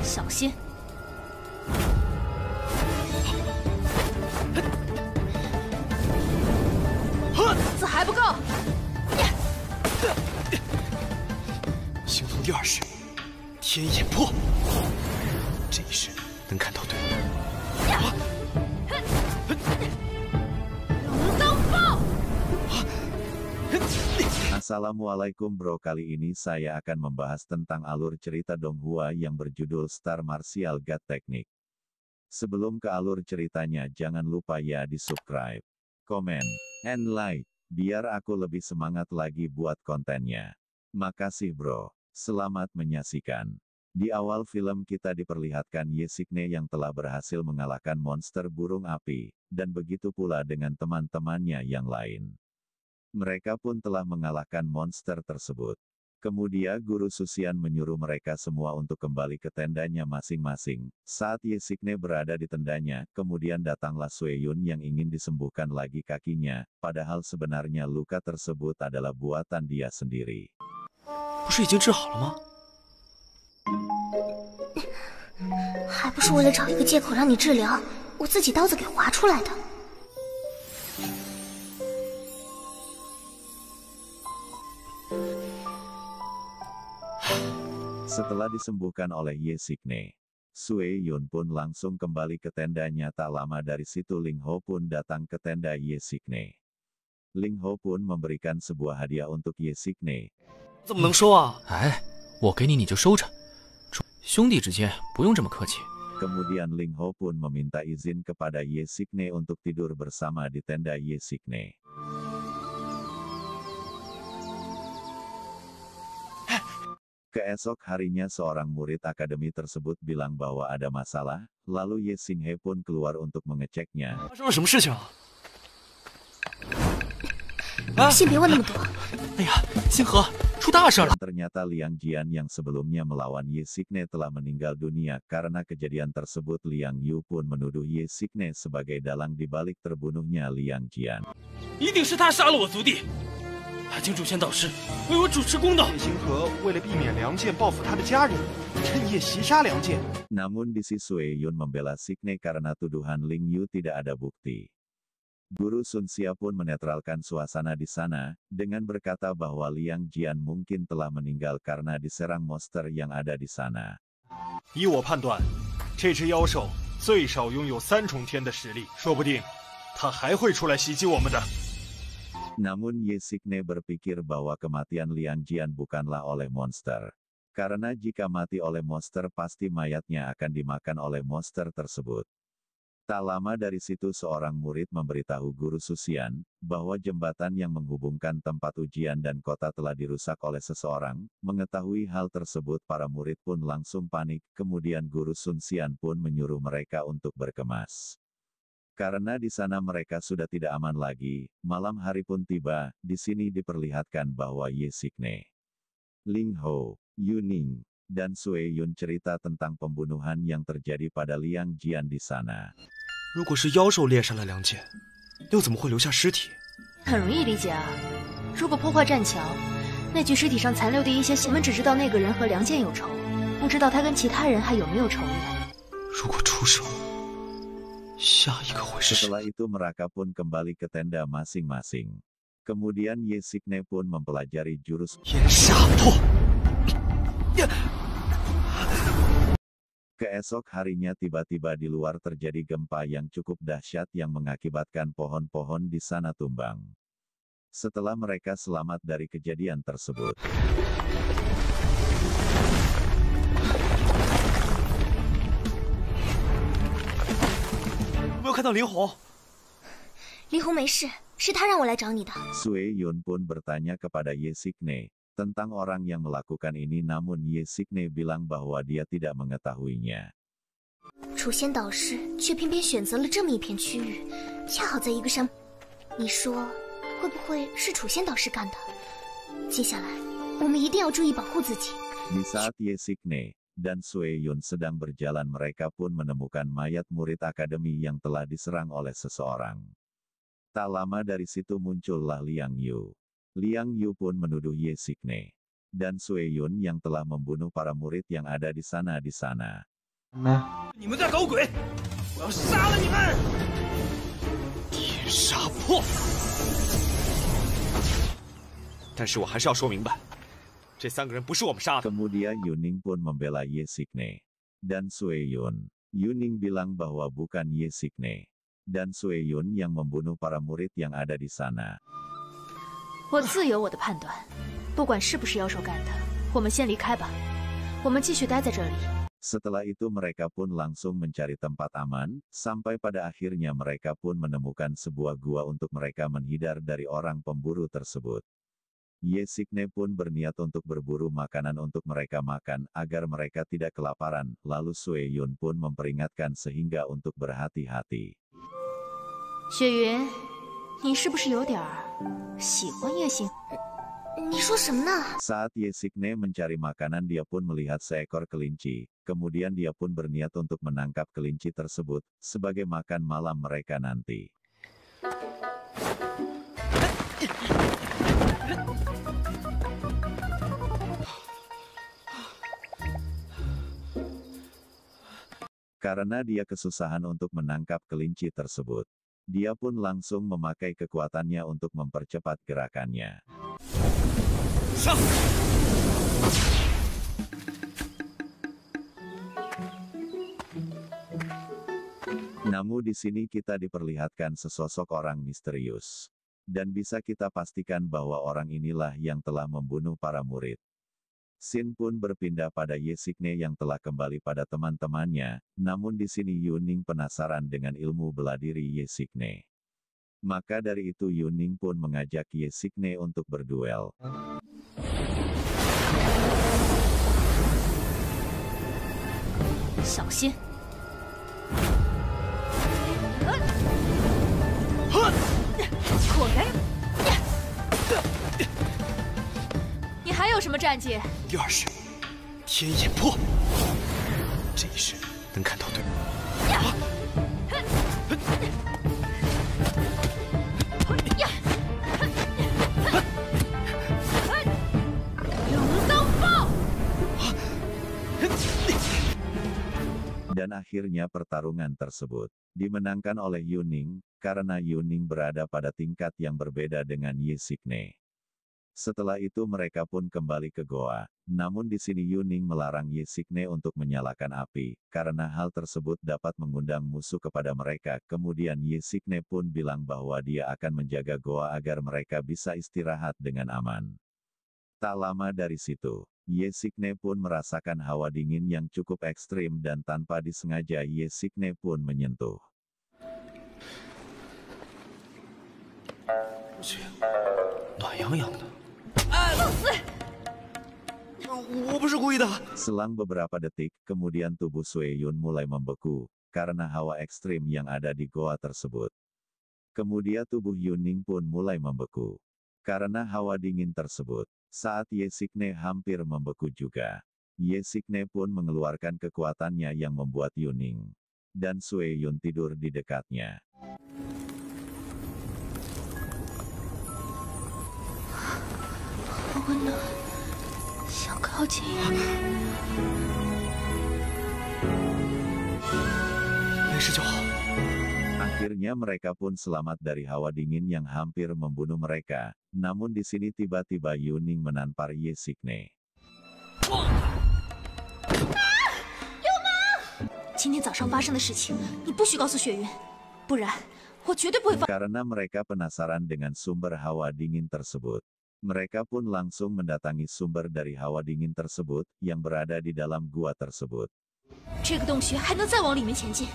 小心！字还不够。星通第二式，天眼破。这一式能看到对吗？ Assalamualaikum bro, kali ini saya akan membahas tentang alur cerita Donghua yang berjudul Star Martial God Technique. Sebelum ke alur ceritanya jangan lupa ya di subscribe, komen, and like, biar aku lebih semangat lagi buat kontennya. Makasih bro, selamat menyaksikan. Di awal film kita diperlihatkan Ye Signe yang telah berhasil mengalahkan monster burung api, dan begitu pula dengan teman-temannya yang lain. Mereka pun telah mengalahkan monster tersebut. Kemudian Guru Susian menyuruh mereka semua untuk kembali ke tendanya masing-masing. Saat Ye Signe berada di tendanya, kemudian datanglah Sueyun yang ingin disembuhkan lagi kakinya, padahal sebenarnya luka tersebut adalah buatan dia sendiri. 不是已经治好了吗？还不是为了找一个借口让你治疗，我自己刀子给划出来的。 Setelah disembuhkan oleh Ye Signe, Sueyun pun langsung kembali ke tendanya. Tak lama dari situ Ling Ho pun datang ke tenda Ye Signe. Ling Ho pun memberikan sebuah hadiah untuk Ye Signe. 怎么能收啊？哎，我给你你就收着，兄弟之间不用这么客气。 Kemudian Ling Ho pun meminta izin kepada Ye Signe untuk tidur bersama di tenda Ye Signe. Keesok harinya seorang murid akademi tersebut bilang bahwa ada masalah, lalu Ye Xinghe pun keluar untuk mengeceknya. 发生了什么事情啊？ 先别问那么多。哎呀，星河，出大事了！ Ternyata Liang Jian yang sebelumnya melawan Ye Signe telah meninggal dunia. Karena kejadian tersebut Liang Yu pun menuduh Ye Signe sebagai dalang di balik terbunuhnya Liang Jian. 一定是他杀了我族弟，还请主仙导师为我主持公道。叶星河为了避免梁健报复他的家人，趁夜袭杀梁健。 Namun di sisi Sueyun membela Signe karena tuduhan Ling Yu tidak ada bukti. Guru Sun Xia pun menetralkan suasana di sana, dengan berkata bahwa Liang Jian mungkin telah meninggal karena diserang monster yang ada di sana. 依我判断，这只妖兽最少拥有3重天的实力，说不定他还会出来袭击我们的。 Namun Ye Signe berpikir bahwa kematian Liang Jian bukanlah oleh monster. Karena jika mati oleh monster pasti mayatnya akan dimakan oleh monster tersebut. Tak lama dari situ seorang murid memberitahu Guru Susian, bahwa jembatan yang menghubungkan tempat ujian dan kota telah dirusak oleh seseorang. Mengetahui hal tersebut para murid pun langsung panik, kemudian Guru Susian pun menyuruh mereka untuk berkemas. Karena di sana mereka sudah tidak aman lagi, malam hari pun tiba. Di sini diperlihatkan bahwa Ye Signe, Ling Ho, Yuning, dan Sueyun cerita tentang pembunuhan yang terjadi pada Liang Jian di sana. 如果是妖兽猎杀了梁健，又怎么会留下尸体？很容易理解啊。如果破坏栈桥，那具尸体上残留的一些血，我们只知道那个人和梁健有仇，不知道他跟其他人还有没有仇怨。如果出手，下一个会是谁？ Setelah itu mereka pun kembali ke tenda masing-masing. Kemudian Ye Signe pun mempelajari jurus 炎杀破。 Keesok harinya tiba-tiba di luar terjadi gempa yang cukup dahsyat yang mengakibatkan pohon-pohon di sana tumbang. Setelah mereka selamat dari kejadian tersebut. 有没有看到林红？林红没事，是他让我来找你的。 Sueyun pun bertanya kepada Ye Signe tentang orang yang melakukan ini, namun Ye Signe bilang bahwa dia tidak mengetahuinya. 楚仙导师却偏偏选择了这么一片区域，恰好在一个山。你说会不会是楚仙导师干的？接下来我们一定要注意保护自己。 Di saat Ye Signe dan Sueyun sedang berjalan, mereka pun menemukan mayat murid akademi yang telah diserang oleh seseorang. Tak lama dari situ muncullah Liang Yu. Liang Yu pun menuduh Ye Signe dan Sueyun yang telah membunuh para murid yang ada di sana. 你们在搞鬼！我要杀了你们！天杀破！但是我还是要说明白，这3个人不是我们杀的。 Kemudian Yuning pun membela Ye Xingне dan Sueyun. Yuning bilang bahwa bukan Ye Xingné dan Sueyun yang membunuh para murid yang ada di sana. 我自有我的判断，不管是不是妖兽干的，我们先离开吧。我们继续待在这里。 Setelah itu mereka pun langsung mencari tempat aman, sampai pada akhirnya mereka pun menemukan sebuah gua untuk mereka menghindar dari orang pemburu tersebut. Ye Xingné pun berniat untuk berburu makanan untuk mereka makan agar mereka tidak kelaparan, lalu Sueyun pun memperingatkan sehingga untuk berhati-hati. 雪云，你是不是有点喜欢叶星？ 你说什么呢？ Saat Ye Xingné mencari makanan dia pun melihat seekor kelinci, kemudian dia pun berniat untuk menangkap kelinci tersebut, sebagai makan malam mereka nanti. Karena dia kesusahan untuk menangkap kelinci tersebut, dia pun langsung memakai kekuatannya untuk mempercepat gerakannya. 上！ Namun di sini kita diperlihatkan sesosok orang misterius. Dan bisa kita pastikan bahwa orang inilah yang telah membunuh para murid. Sin pun berpindah pada Ye Xingné yang telah kembali pada teman-temannya, namun di sini Yuning penasaran dengan ilmu bela diri Ye Xingné. Maka dari itu Yuning pun mengajak Ye Xingné untuk berduel. 小心！果然，你还有什么战绩？第2式天眼破，这一式能看到对手。 Dan akhirnya pertarungan tersebut dimenangkan oleh Yuning, karena Yuning berada pada tingkat yang berbeda dengan Ye Xingné. Setelah itu mereka pun kembali ke goa, namun di sini Yuning melarang Ye Xingné untuk menyalakan api, karena hal tersebut dapat mengundang musuh kepada mereka. Kemudian Ye Xingné pun bilang bahwa dia akan menjaga goa agar mereka bisa istirahat dengan aman. Tak lama dari situ, Ye Xingné pun merasakan hawa dingin yang cukup ekstrim dan tanpa disengaja Ye Xingné pun menyentuh. 暖洋洋的。我不是故意的。 Selang beberapa detik, kemudian tubuh Sueyun mulai membeku, karena hawa ekstrim yang ada di goa tersebut. Kemudian tubuh Yuning pun mulai membeku, karena hawa dingin tersebut. Saat Ye Xingné hampir membeku juga, Ye Xingné pun mengeluarkan kekuatannya yang membuat Yuning dan Sueyun tidur di dekatnya. 温暖，想靠近。没事就好。 Akhirnya mereka pun selamat dari hawa dingin yang hampir membunuh mereka. Namun di sini tiba-tiba Yuning menampar Ye Xingné. 今天早上发生的事情，你不许告诉雪云，不然我绝对不会放。 Karena mereka penasaran dengan sumber hawa dingin tersebut, mereka pun langsung mendatangi sumber dari hawa dingin tersebut yang berada di dalam gua tersebut. 这个洞穴还能再往里面前进。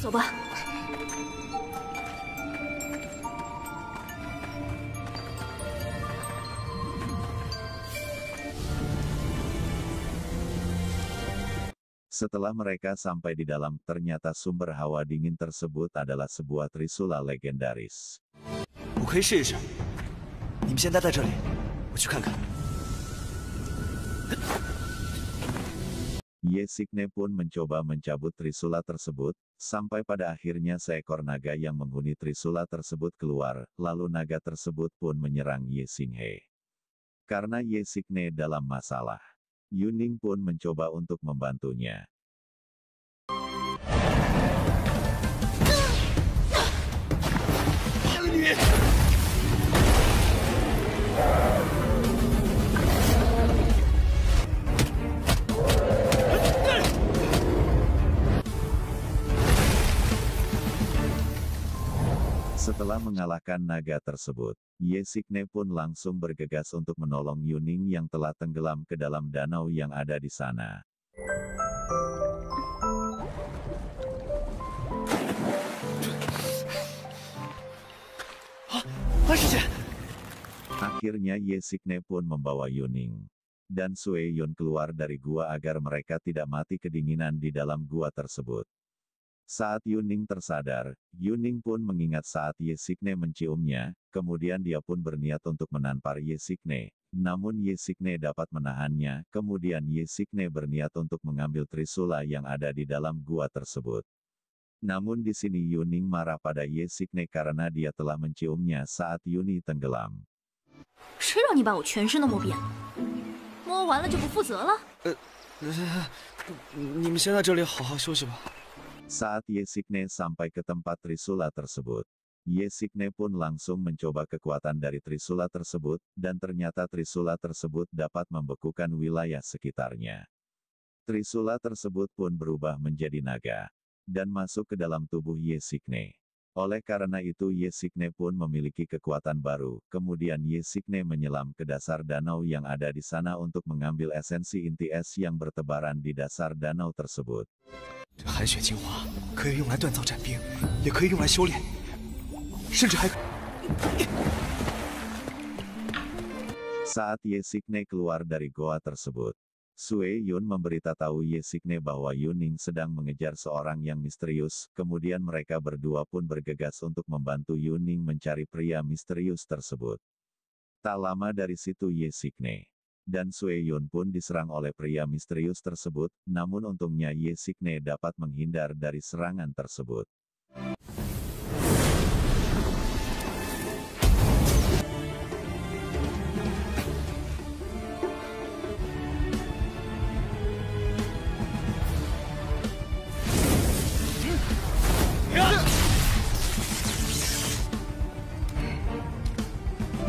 走吧。 Setelah mereka sampai di dalam, ternyata sumber hawa dingin tersebut adalah sebuah trisula legendaris. 我可以试一试。你们先待在这里，我去看看。 Ye Xingné pun mencoba mencabut trisula tersebut, sampai pada akhirnya seekor naga yang menghuni trisula tersebut keluar, lalu naga tersebut pun menyerang Ye Xingné. Karena Ye Xingné dalam masalah, Yuning pun mencoba untuk membantunya. Setelah mengalahkan naga tersebut, Ye Xingne pun langsung bergegas untuk menolong Yuning yang telah tenggelam ke dalam danau yang ada di sana. Akhirnya Ye Xingne pun membawa Yuning dan Sue Yun keluar dari gua agar mereka tidak mati kedinginan di dalam gua tersebut. Saat Yuning tersadar, Yuning pun mengingat saat Ye Xingne menciumnya, kemudian dia pun berniat untuk menampar Ye Xingne. Namun Ye Xingne dapat menahannya, kemudian Ye Xingne berniat untuk mengambil trisula yang ada di dalam gua tersebut. Namun di sini Yuning marah pada Ye Xingne karena dia telah menciumnya saat Yuni tenggelam. 谁让你把我全身都摸遍了？摸完了就不负责了？你们先在这里好好休息吧。 Saat Ye Xingne sampai ke tempat trisula tersebut, Ye Xingne pun langsung mencoba kekuatan dari trisula tersebut, dan ternyata trisula tersebut dapat membekukan wilayah sekitarnya. Trisula tersebut pun berubah menjadi naga, dan masuk ke dalam tubuh Ye Xingne. Oleh karena itu Ye Xingne pun memiliki kekuatan baru, kemudian Ye Xingne menyelam ke dasar danau yang ada di sana untuk mengambil esensi inti es yang bertebaran di dasar danau tersebut. 这寒血精华可以用来锻造斩兵，也可以用来修炼，甚至还。Saat Ye Xingne keluar dari goa tersebut, Sue Yun memberitahu Ye Xingne bahwa Yuning sedang mengejar seorang yang misterius, kemudian mereka berdua pun bergegas untuk membantu Yuning mencari pria misterius tersebut. Tak lama dari situ Ye Xingne dan Sue Yun pun diserang oleh pria misterius tersebut, namun untungnya Ye Xingne dapat menghindar dari serangan tersebut.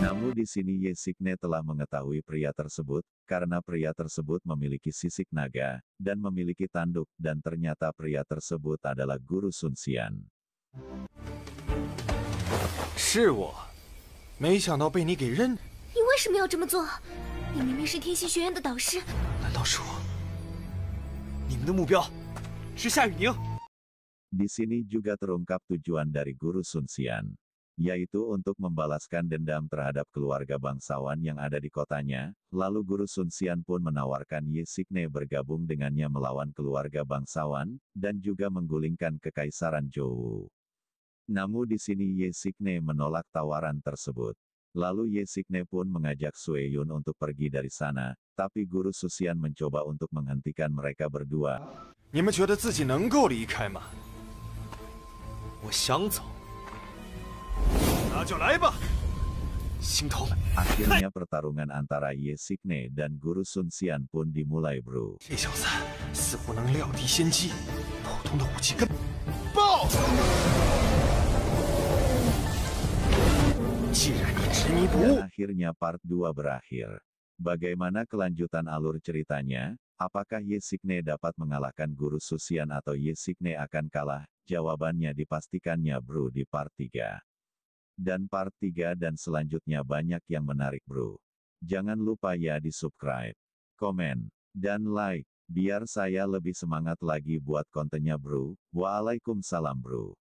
Namun di sini Ye Xingne telah mengetahui pria tersebut, karena pria tersebut memiliki sisik naga, dan memiliki tanduk, dan ternyata pria tersebut adalah Guru Sun Xian. 是我，没想到被你给认。你为什么要这么做？你明明是天系学院的导师。难道是我？你们的目标是夏雨宁？ Di sini juga terungkap tujuan dari Guru Sun Xian, yaitu untuk membalaskan dendam terhadap keluarga bangsawan yang ada di kotanya. Lalu Guru Sun Xian pun menawarkan Ye Xingne bergabung dengannya melawan keluarga bangsawan, dan juga menggulingkan kekaisaran Zhou. Namun di sini Ye Xingne menolak tawaran tersebut. Lalu Ye Xingne pun mengajak Sue Yun untuk pergi dari sana, tapi Guru Sun Xian mencoba untuk menghentikan mereka berdua. 你们觉得自己能够离开吗？ 我想走， 那就来吧。 心头。 Akhirnya pertarungan antara Ye Xingne dan Guru Sun Xian pun dimulai, bro. 这小子似乎能料敌先机，普通的武器根爆！既然你执迷不悟， Dan akhirnya part 2 berakhir. Bagaimana kelanjutan alur ceritanya? Apakah Ye Xingne dapat mengalahkan Guru Sun Xian atau Ye Xingne akan kalah? Jawabannya dipastikannya bro di part 3. Dan part 3 dan selanjutnya banyak yang menarik bro. Jangan lupa ya di subscribe, komen, dan like, biar saya lebih semangat lagi buat kontennya bro. Waalaikumsalam bro.